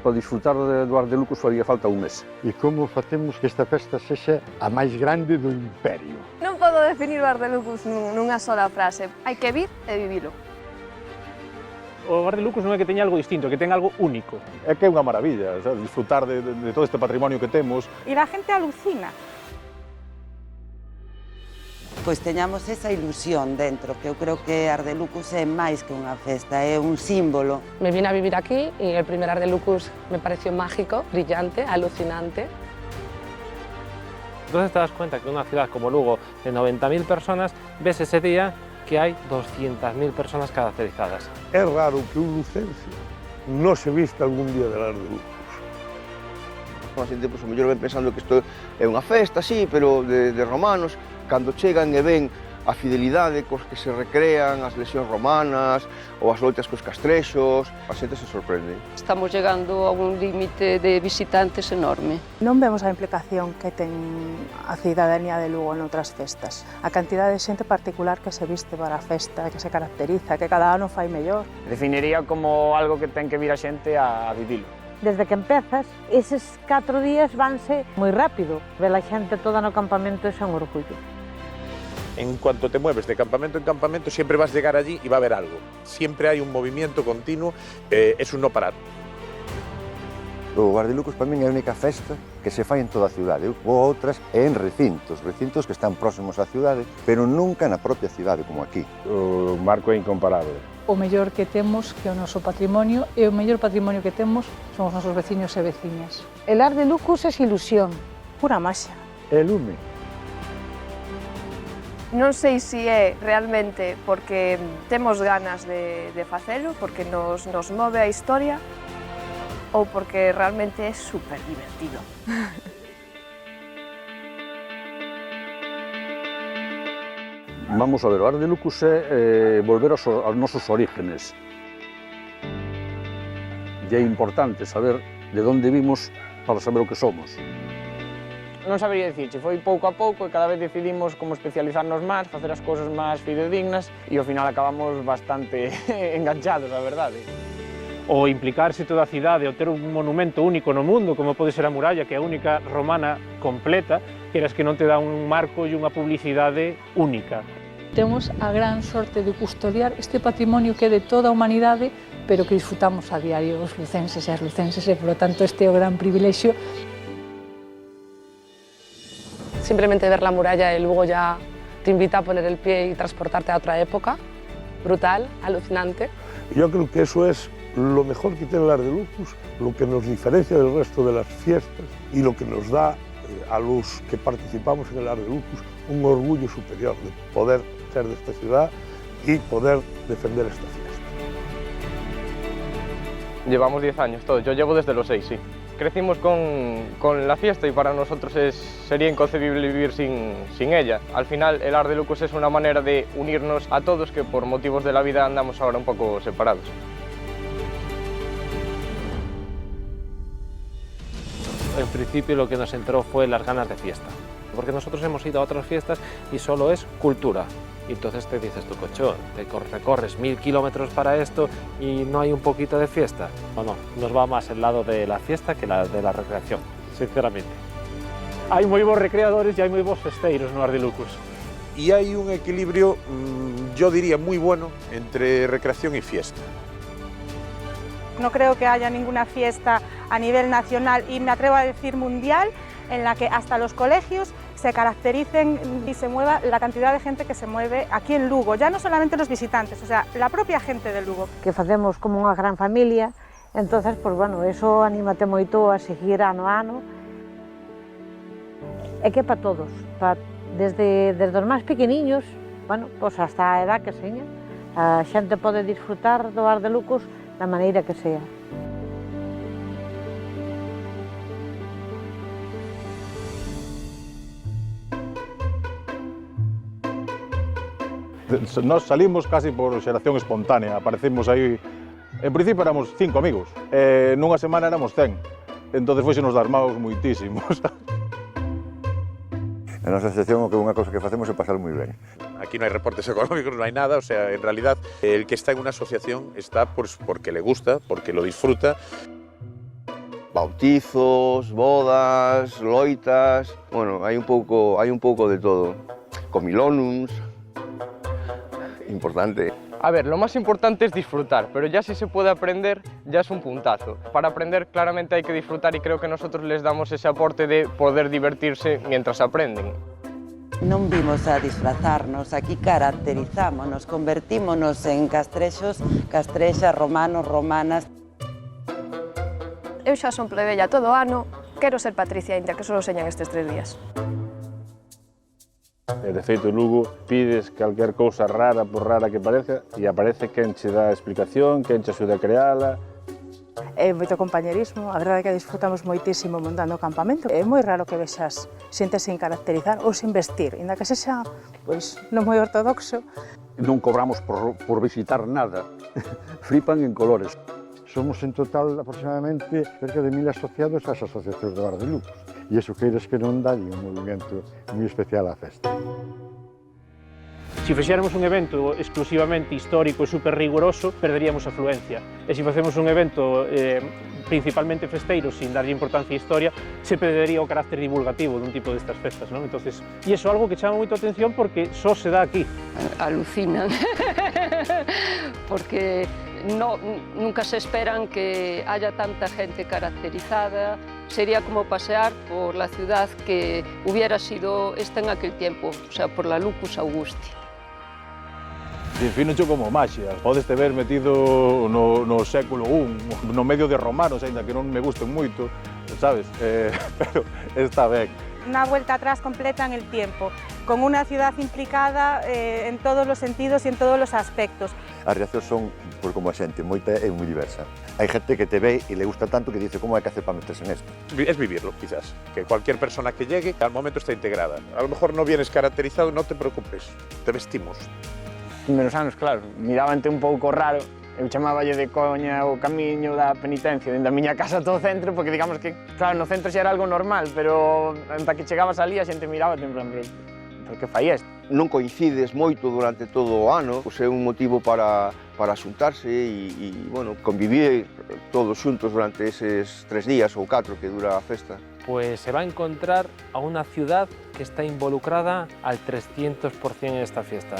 para disfrutar do Ars de Lucus faría falta un mes. E como facemos que esta festa sexa a máis grande do imperio? Non podo definir o Ars de Lucus nunha sola frase. Hai que vir e vivilo. O Ars de Lucus non é que teña algo distinto, que teña algo único. É que é unha maravilla, sabes? Disfrutar de todo este patrimonio que temos. E a gente alucina. Pois teñamos esa ilusión dentro, que eu creo que Ars de Lucus é máis que unha festa, é un símbolo. Me vine a vivir aquí y el primer Ars de Lucus me pareció mágico, brillante, alucinante. Entonces te das cuenta que en una ciudad como Lugo de 90.000 personas, ves ese día que hay 200.000 personas caracterizadas. É raro que un lucense non se vista algún día del Ars de Lucus. A xente, pois, o mellor ven pensando que isto é unha festa, sí, pero de romanos. Cando chegan e ven a fidelidade cos que se recrean, as lesións romanas ou as loitas cos castrexos, a xente se sorprende. Estamos chegando a un límite de visitantes enorme. Non vemos a implicación que ten a cidadanía de Lugo en outras festas. A cantidad de xente particular que se viste para a festa, que se caracteriza, que cada ano fai mellor. Definiría como algo que ten que vir a xente a vivilo. Desde que empezas, eses 4 días vanse moi rápido. Ver a xente toda no campamento é un orgullo. En cuanto te mueves de campamento en campamento, siempre vas a llegar allí y va a haber algo. Siempre hay un movimiento continuo, es un no parar. O Ars de Lucus para min é a única festa que se fai en toda a cidade. Eu vou a outras en recintos que están próximos á cidade, pero nunca na propia cidade como aquí. O marco é incomparable. O mellor que temos que o noso patrimonio e o mellor patrimonio que temos son os nosos veciños e veciñas. El Ars de Lucus é ilusión. Pura maxia. É lume. Non sei se é realmente porque temos ganas de facelo, porque nos move a historia, ou porque realmente é super divertido. Vamos a ver, o Ars de Lucus é volver aos nosos orígenes. E é importante saber de onde vimos para saber o que somos. Non sabería dicirche, foi pouco a pouco e cada vez decidimos como especializarnos máis, facer as cousas máis fidedignas e ao final acabamos bastante enganchados, a verdade. O implicarse toda a cidade, o ter un monumento único no mundo, como pode ser a muralla, que é a única romana completa, queras que non te dá un marco e unha publicidade única. Temos a gran sorte de custodiar este patrimonio que é de toda a humanidade, pero que disfrutamos a diario os lucenses e as lucenses, e, por lo tanto, este é o gran privilexio. Simplemente ver la muralla y luego ya te invita a poner el pie y transportarte a otra época. Brutal, alucinante. Yo creo que eso es lo mejor que tiene el Ars de Lucus, lo que nos diferencia del resto de las fiestas y lo que nos da a los que participamos en el Ars de Lucus un orgullo superior de poder ser de esta ciudad y poder defender esta fiesta. Llevamos 10 años todos, yo llevo desde los 6, sí. Crecimos con la fiesta y para nosotros sería inconcebible vivir sin ella. Al final el Ars de Lucus es una manera de unirnos a todos que por motivos de la vida andamos ahora un poco separados. En principio lo que nos entró fue las ganas de fiesta, porque nosotros hemos ido a otras fiestas y solo es cultura. Y entonces te dices tu cocho, te recorres 1000 kilómetros para esto y no hay un poquito de fiesta. No, nos va más el lado de la fiesta que de la recreación, sinceramente. Hai moi bons recreadores e hai moi bons festeiros no Ars de Lucus. Y hay un equilibrio, yo diría, muy bueno entre recreación y fiesta. No creo que haya ninguna fiesta a nivel nacional y me atrevo a decir mundial en la que hasta los colegios se caractericen y se mueva la cantidad de gente que se mueve aquí en Lugo, ya no solamente los visitantes, o sea, la propia gente de Lugo. Que facemos como unha gran familia, entonces, pues bueno, eso anímate moito a seguir ano a ano. É que para todos, desde os máis pequeniños, bueno, pues hasta a edad que seña, a xente pode disfrutar do Ars de Lucus da maneira que sea. Nos salimos casi por xeración espontánea, aparecimos aí, en principio éramos 5 amigos, nunha semana éramos 100, entonces foixenos das maus moitísimos. Na nosa asociación, unha cosa que facemos é pasar moi ben. Aquí no hay reportes económicos, no hay nada, o sea, en realidad el que está en una asociación está porque le gusta, porque lo disfruta. bautizos, bodas, loitas, bueno, hai un pouco de todo. Comilónums, importante. A ver, lo más importante es disfrutar, pero ya si se puede aprender, ya es un puntazo. Para aprender claramente hay que disfrutar y creo que nosotros les damos ese aporte de poder divertirse mientras aprenden. Non vimos a disfrazarnos, aquí caracterizámonos, convertímonos en castrexos, castrexas, romanos, romanas. Eu xa son plebeya todo o ano, quero ser Patricia India, que só señan estes 3 días. De feito, Lugo, pides calquer cousa rara por rara que parezca e aparece quen che dá a explicación, quen che axuda a creala. É moito compañerismo, a verdade é que disfrutamos moitísimo montando o campamento. É moi raro que vexas xente sin caracterizar ou sin vestir, inda que sexa pois, non moi ortodoxo. Non cobramos por visitar nada, flipan en colores. Somos en total aproximadamente cerca de 1000 asociados ás asociacións de Guardelucos. E iso queires que non dá un movimento moi especial á festa. Se fixéramos un evento exclusivamente histórico e super riguroso, perderíamos afluencia. E se facemos un evento principalmente festeiro, sin darlle importancia á historia, se perdería o carácter divulgativo dun tipo destas festas, non? Entonces, e iso é algo que chama moito a atención porque só se dá aquí. Alucinan, porque nunca se esperan que haya tanta gente caracterizada. Sería como pasear por la ciudad que hubiera sido esta en aquel tiempo, o sea, por la Lucus Augusti. Defino como maxia, podes te ver metido no século I, no medio de romanos, aínda que non me gusten moito, sabes? Pero está ben. Una vuelta atrás completa en el tiempo, con una ciudad implicada en todos los sentidos y en todos los aspectos. As reaccións son, pues, como a xente, moita e moi diversa. Hai gente que te ve e le gusta tanto que dice como hai que hacer para meterse en esto. Es vivirlo, quizás. Que cualquier persona que llegue, al momento está integrada. A lo mejor no vienes caracterizado, no te preocupes, te vestimos. Menos anos, claro, mirábante un pouco raro. Eu chamáballe de coña o camiño da penitencia dentro da miña casa todo o centro, porque digamos que, claro, no centro xa era algo normal, pero anta que chegabas ali a xente mirábate en plan, pero que fai isto? Non coincides moito durante todo o ano, pois é un motivo para xuntarse e bueno, convivir todos xuntos durante eses 3 días ou 4 que dura a festa. Pues se va a encontrar a una ciudad que está involucrada al 300% en esta fiesta.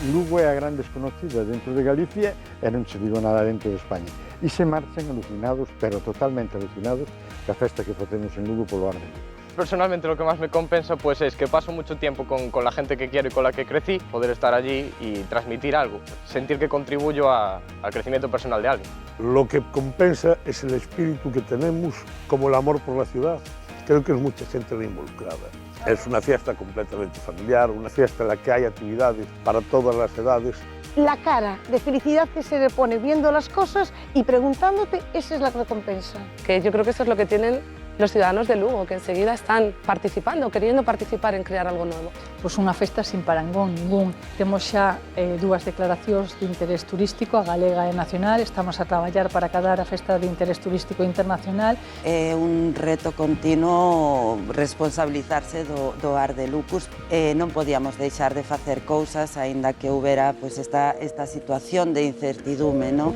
Lugo é a gran desconocida dentro de Galicia e non se digo nada dentro de España. E se marchan alucinados, pero totalmente alucinados, ca festa que facemos en Lugo polo Arde. Personalmente lo que más me compensa pues es que paso mucho tiempo con la gente que quiero y con la que crecí, poder estar allí y transmitir algo, sentir que contribuyo al crecimiento personal de alguien. Lo que compensa es el espíritu que tenemos, como el amor por la ciudad. Creo que es mucha gente la involucrada. Es una fiesta completamente familiar, una fiesta en la que hay actividades para todas las edades. La cara de felicidad que se le pone viendo las cosas y preguntándote, esa es la recompensa. Que yo creo que eso es lo que tienen los ciudadanos de Lugo, que enseguida están participando, queriendo participar en crear algo nuevo. Pois unha festa sin parangón ningún. Temos xa 2 declaracións de interés turístico, a galega e nacional. Estamos a traballar para cadar a festa de interés turístico internacional. É un reto continuo responsabilizarse do Ardelucus. Non podíamos deixar de facer cousas, aínda que houbera pues, esta situación de incertidume, non?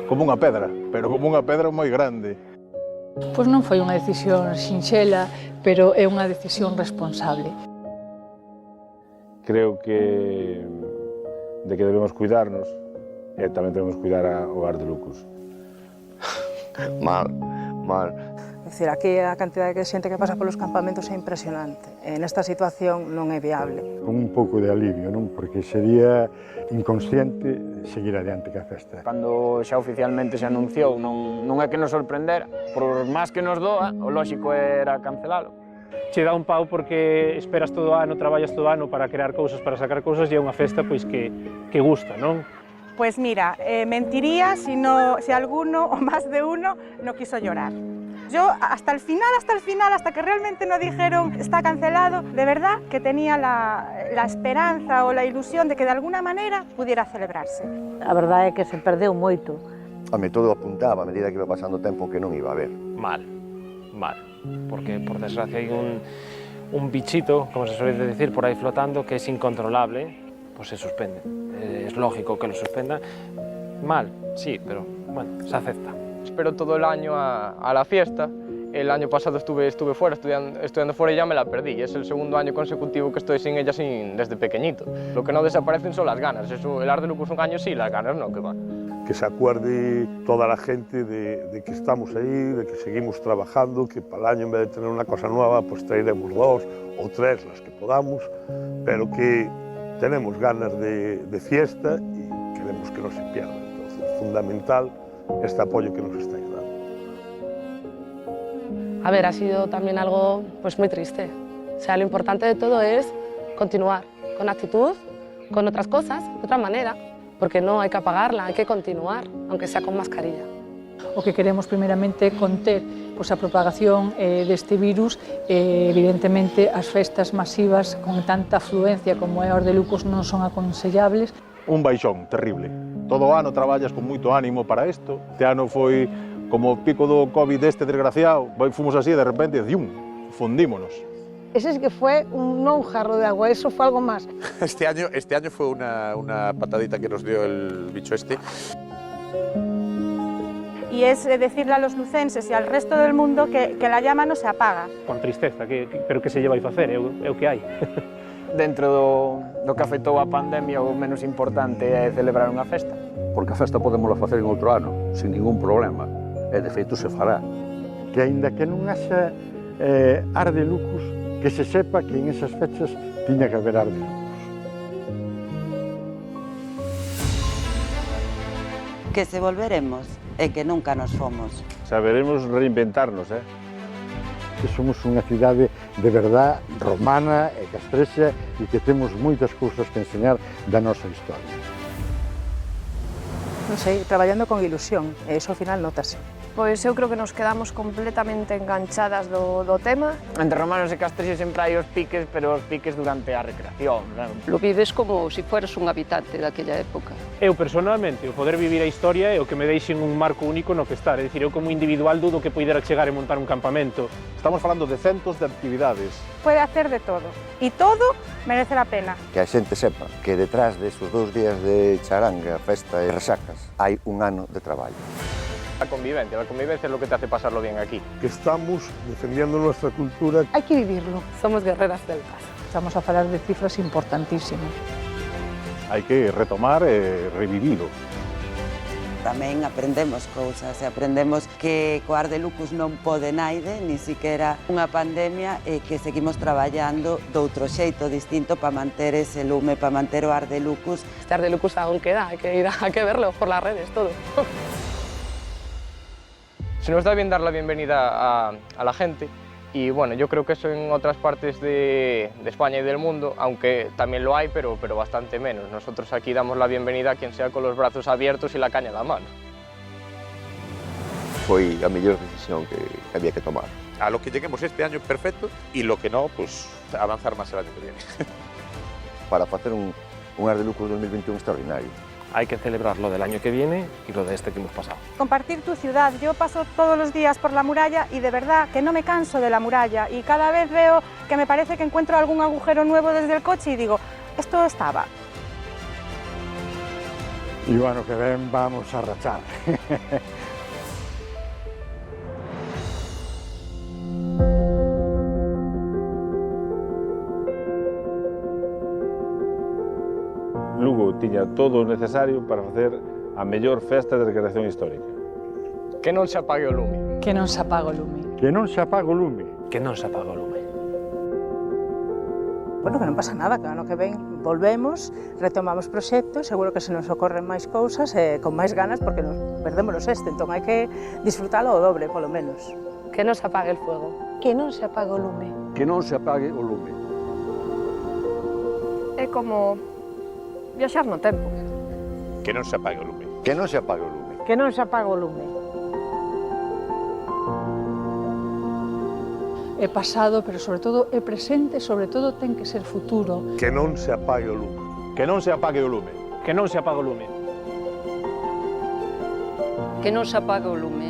Como unha pedra, pero como unha pedra moi grande. Pois non foi unha decisión sinxela, pero é unha decisión responsable. Creo que debemos cuidarnos e tamén debemos cuidar o Ardelucus. Mal. É dicir, aquí a cantidad de xente que pasa polos campamentos é impresionante. Nesta situación non é viable. Con un pouco de alivio, non? Porque sería inconsciente seguir adiante ca festa. Cando xa oficialmente se anunciou, non é que nos sorprendera. Por máis que nos doa, o lóxico era cancelalo. Che dá un pau porque esperas todo o ano, traballas todo o ano para crear cousas, para sacar cousas, e é unha festa pois que gusta, non? Pues mira, mentiría si alguno o más de uno no quiso llorar. Yo hasta el final, hasta que realmente no dijeron está cancelado, de verdad que tenía la esperanza o la ilusión de que de alguna manera pudiera celebrarse. A verdade é que se perdeu moito. A mí todo apuntaba a medida que iba pasando o tempo que non iba a haber. Mal, porque por desgracia hay un bichito, como se suele decir, por ahí flotando que es incontrolable, pues se suspende. Es lógico que lo suspenda, Mal, sí, pero bueno, se acepta. Espero todo el año a la fiesta. El año pasado estuve fuera, estudiando fuera y ya me la perdí. Es el segundo año consecutivo que estoy sin ella desde pequeñito. Lo que no desaparecen son las ganas. Eso, el Art de Lucus un año sí, las ganas no, que va. Que se acuerde toda la gente de que estamos ahí, de que seguimos trabajando, que para el año en vez de tener una cosa nueva, pues traeremos 2 o 3 las que podamos, pero que tenemos ganas de fiesta y queremos que no se pierda. Entonces, es fundamental este apoyo que nos estáis dando. A ver, ha sido también algo pues muy triste. O sea, lo importante de todo es continuar con actitud, con otras cosas, de otra manera, porque no hay que apagarla, hay que continuar, aunque sea con mascarilla. O que queremos primeramente conter pois, a propagación deste virus, evidentemente as festas masivas con tanta afluencia como é a Art de Lucus non son aconsellables. Un baixón terrible. Todo o ano traballas con moito ánimo para isto. Este ano foi como o pico do COVID deste desgraciado, fomos así de repente, fundímonos. Ese sí que fue no un jarro de agua, eso fue algo más. Este año fue una patadita que nos dio el bicho este. Y es decirle a los lucenses y al resto del mundo que la llama no se apaga. Con tristeza, pero que se lleva a facer, é o que hai. Dentro do que afectou a pandemia, o menos importante é celebrar unha festa. Porque a festa podemos facer en outro ano, sin ningún problema. E de feito se fará. Que aínda que non haxa Art de Lucus, que se sepa que en esas fechas tiña que haber Art de Lucus. Que se volveremos e que nunca nos fomos. Saberemos reinventarnos, Que somos unha cidade de verdad romana e castrexa e que temos moitas cousas que enseñar da nosa historia. Non sei, traballando con ilusión, e iso ao final notase. Pois eu creo que nos quedamos completamente enganchadas do tema. Entre romanos e castrexes sempre hai os piques, pero os piques durante a recreación. Claro. Lo vives como se fueras un habitante daquella época. Eu, personalmente, o poder vivir a historia é o que me deixen un marco único no que estar. É dicir, eu como individual dudo que poidera chegar e montar un campamento. Estamos falando de centos de actividades. Puede hacer de todo. E todo merece la pena. Que a xente sepa que detrás desos 2 días de charanga, festa e resacas, hai un ano de traballo. La convivencia es lo que te hace pasarlo bien aquí. Que estamos defendiendo nuestra cultura. Hay que vivirlo. Somos guerreras celtas. Estamos a falar de cifras importantísimas. Hai que retomar e revivilo. Tamén aprendemos cousas, aprendemos que co Art de Lucus non pode naide, ni siquiera unha pandemia, e que seguimos traballando doutro xeito distinto para manter ese lume, para manter o Art de Lucus. Este Art de Lucus aún queda, hay que verlo por las redes, todo. Se nos da bien dar la bienvenida a la gente y bueno, yo creo que eso en otras partes de España y del mundo, aunque también lo hay, pero bastante menos. Nosotros aquí damos la bienvenida a quien sea con los brazos abiertos y la caña en la mano. Foi a mellor decisión que había que tomar. A lo que lleguemos este año perfecto y lo que no, pues avanzar más el año que viene. Para facer un Art de Lucus 2021 extraordinario. Hay que celebrar lo del año que viene y lo de este que hemos pasado. Compartir tu ciudad. Yo paso todos los días por la muralla y de verdad que no me canso de la muralla y cada vez veo que me parece que encuentro algún agujero nuevo desde el coche y digo, esto estaba. E o ano que ven vamos a rachar. Lugo tiña todo o necesario para facer a mellor festa de recreación histórica. Que non se apague o lume. Que non se apague o lume. Que non se apague o lume. Que non se apague o lume. Bueno, que non pasa nada, que ano que ven volvemos, retomamos proxectos, seguro que se nos ocorren máis cousas con máis ganas porque nos perdémonos entón hai que disfrutalo o dobre, polo menos. Que non se apague el fuego. Que non se apague o lume. Que non se apague o lume. É como viaxar no tempo. Que non se apague o lume. Que non se apague o lume. Que non se apague o lume. É pasado, pero sobre todo é presente, sobre todo ten que ser futuro. Que non se apague o lume. Que non se apague o lume. Que non se apague o lume. Que non se apague o lume.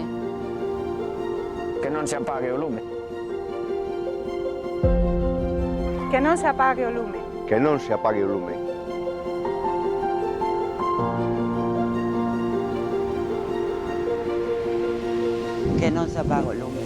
Que non se apague o lume. Que non se apague o lume. Que non se apague o lume. que non se apaga o lume.